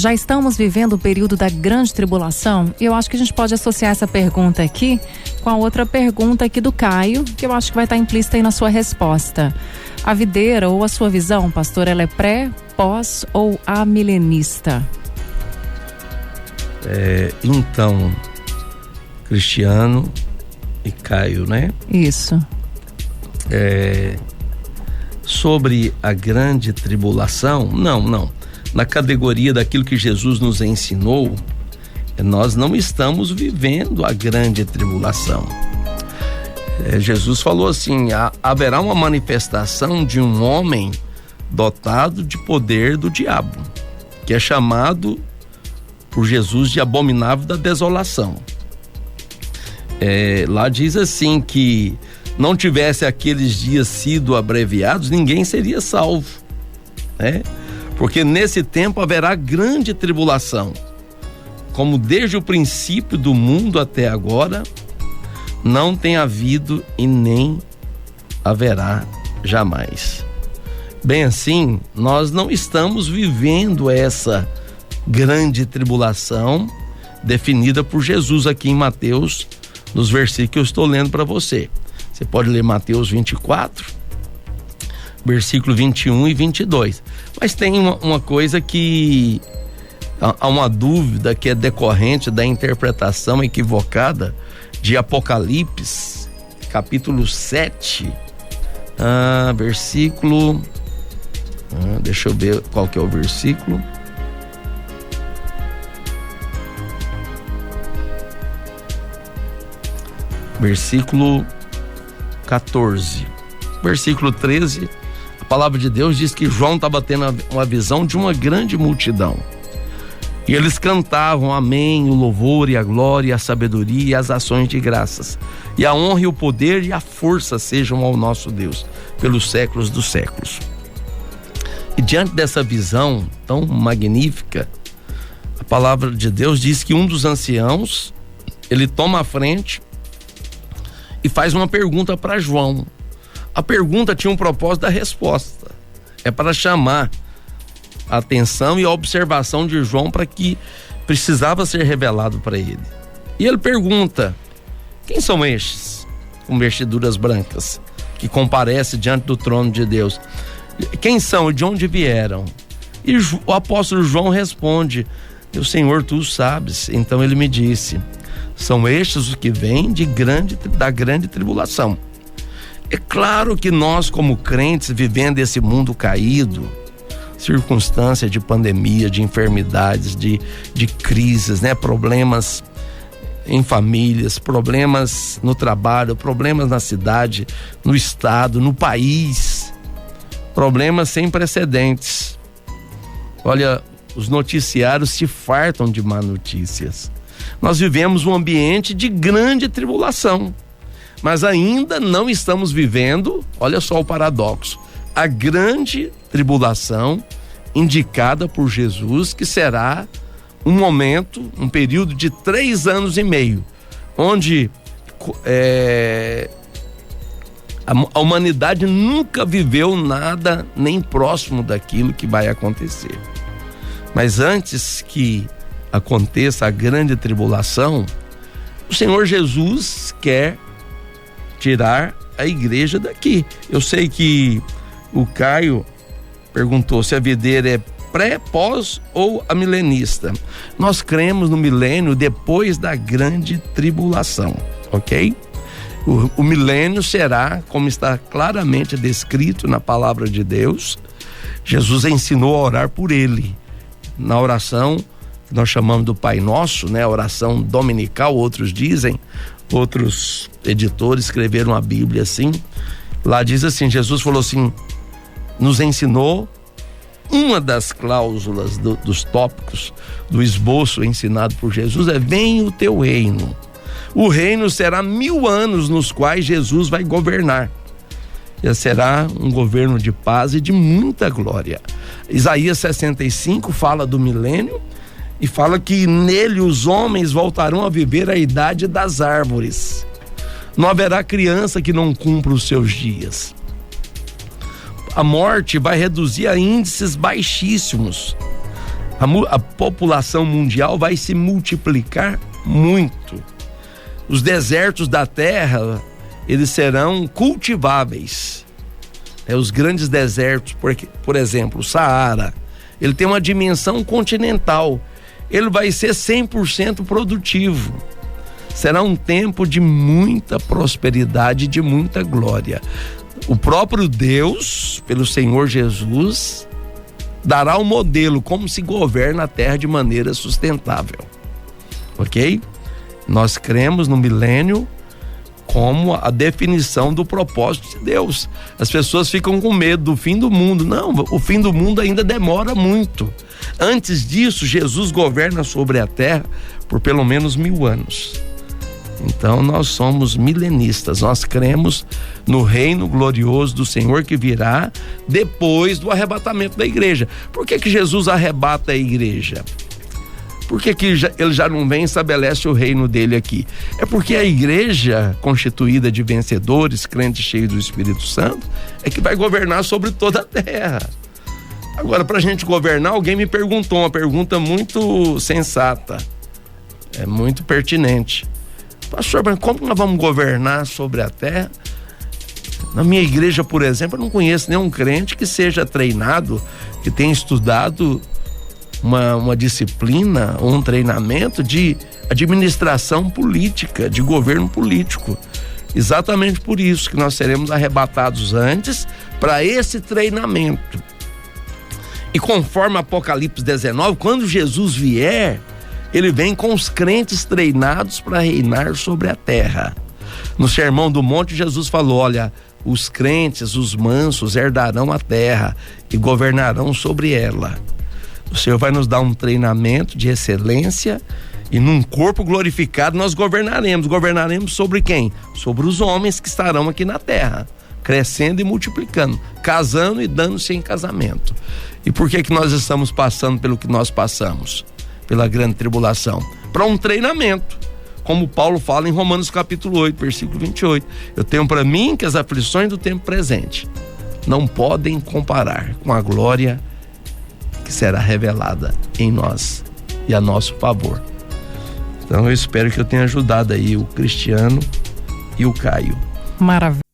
Já estamos vivendo o período da grande tribulação? Eu acho que a gente pode associar essa pergunta aqui com a outra pergunta aqui do Caio, que eu acho que vai estar implícita aí na sua resposta. A videira ou a sua visão, pastor, ela é pré, pós ou amilenista? Então, Cristiano e Caio, né? Isso. Sobre a grande tribulação, não. Na categoria daquilo que Jesus nos ensinou, nós não estamos vivendo a grande tribulação. Jesus falou assim: haverá uma manifestação de um homem dotado de poder do diabo, que é chamado por Jesus de abominável da desolação. Lá diz assim que não tivesse aqueles dias sido abreviados, ninguém seria salvo, né? Porque nesse tempo haverá grande tribulação, como desde o princípio do mundo até agora não tem havido e nem haverá jamais. Bem assim, nós não estamos vivendo essa grande tribulação definida por Jesus aqui em Mateus, nos versículos que eu estou lendo para você. Você pode ler Mateus 24, versículo 21 e 22. Mas tem uma coisa que há uma dúvida que é decorrente da interpretação equivocada de Apocalipse, capítulo 7, versículo... deixa eu ver qual que é o versículo. Versículo 14. Versículo 13, a palavra de Deus diz que João estava tendo uma visão de uma grande multidão. E eles cantavam amém, o louvor e a glória e a sabedoria e as ações de graças. E a honra e o poder e a força sejam ao nosso Deus, pelos séculos dos séculos. E diante dessa visão tão magnífica, a palavra de Deus diz que um dos anciãos, ele toma a frente e faz uma pergunta para João. A pergunta tinha um propósito da resposta. É para chamar a atenção e a observação de João para que precisava ser revelado para ele. E ele pergunta: quem são estes com vestiduras brancas que comparecem diante do trono de Deus? Quem são e de onde vieram? E o apóstolo João responde: meu Senhor, tu sabes. Então ele me disse: são estes os que vêm da grande tribulação. É claro que nós, como crentes, vivendo esse mundo caído, circunstância de pandemia, de enfermidades, de crises, né? Problemas em famílias, problemas no trabalho, problemas na cidade, no estado, no país, problemas sem precedentes. Olha, os noticiários se fartam de má notícias. Nós vivemos um ambiente de grande tribulação, mas ainda não estamos vivendo, olha só o paradoxo, a grande tribulação indicada por Jesus, que será um momento, um período de 3 anos e meio, onde a humanidade nunca viveu nada nem próximo daquilo que vai acontecer. Mas antes que aconteça a grande tribulação, o Senhor Jesus quer tirar a igreja daqui. Eu sei que o Caio perguntou se a videira é pré, pós ou amilenista. Nós cremos no milênio depois da grande tribulação, ok? O milênio será, como está claramente descrito na palavra de Deus. Jesus ensinou a orar por ele. Na oração que nós chamamos do Pai Nosso, né? A oração dominical, outros editores escreveram a Bíblia assim. Lá diz assim, Jesus falou assim, nos ensinou uma das cláusulas dos tópicos do esboço ensinado por Jesus é: venha o teu reino. O reino será 1000 anos nos quais Jesus vai governar. E será um governo de paz e de muita glória. Isaías 65 fala do milênio e fala que nele os homens voltarão a viver a idade das árvores. Não haverá criança que não cumpra os seus dias. A morte vai reduzir a índices baixíssimos. A população mundial vai se multiplicar muito. Os desertos da terra, eles serão cultiváveis. Os grandes desertos, por exemplo, o Saara, ele tem uma dimensão continental. Ele vai ser 100% produtivo. Será um tempo de muita prosperidade, de muita glória. O próprio Deus, pelo Senhor Jesus, dará um modelo como se governa a terra de maneira sustentável. Ok? Nós cremos no milênio como a definição do propósito de Deus. As pessoas ficam com medo do fim do mundo. Não, o fim do mundo ainda demora muito. Antes disso, Jesus governa sobre a terra por pelo menos 1000 anos. Então nós somos milenistas, nós cremos no reino glorioso do Senhor que virá depois do arrebatamento da igreja. Por que Jesus arrebata a igreja? Por que ele já não vem e estabelece o reino dele aqui? É porque a igreja, constituída de vencedores, crentes cheios do Espírito Santo, é que vai governar sobre toda a terra. Agora, para a gente governar, alguém me perguntou uma pergunta muito sensata, muito pertinente. Pastor, mas como nós vamos governar sobre a terra? Na minha igreja, por exemplo, eu não conheço nenhum crente que seja treinado, que tenha estudado uma disciplina ou um treinamento de administração política, de governo político. Exatamente por isso que nós seremos arrebatados antes para esse treinamento. E conforme Apocalipse 19, quando Jesus vier, ele vem com os crentes treinados para reinar sobre a terra. No Sermão do Monte, Jesus falou: olha, os crentes, os mansos, herdarão a terra e governarão sobre ela. O Senhor vai nos dar um treinamento de excelência e num corpo glorificado nós governaremos. Governaremos sobre quem? Sobre os homens que estarão aqui na terra, crescendo e multiplicando, casando e dando-se em casamento. E por que nós estamos passando pelo que nós passamos? Pela grande tribulação? Para um treinamento, como Paulo fala em Romanos capítulo 8, versículo 28. Eu tenho para mim que as aflições do tempo presente não podem comparar com a glória que será revelada em nós e a nosso favor. Então eu espero que eu tenha ajudado aí o Cristiano e o Caio. Maravilha.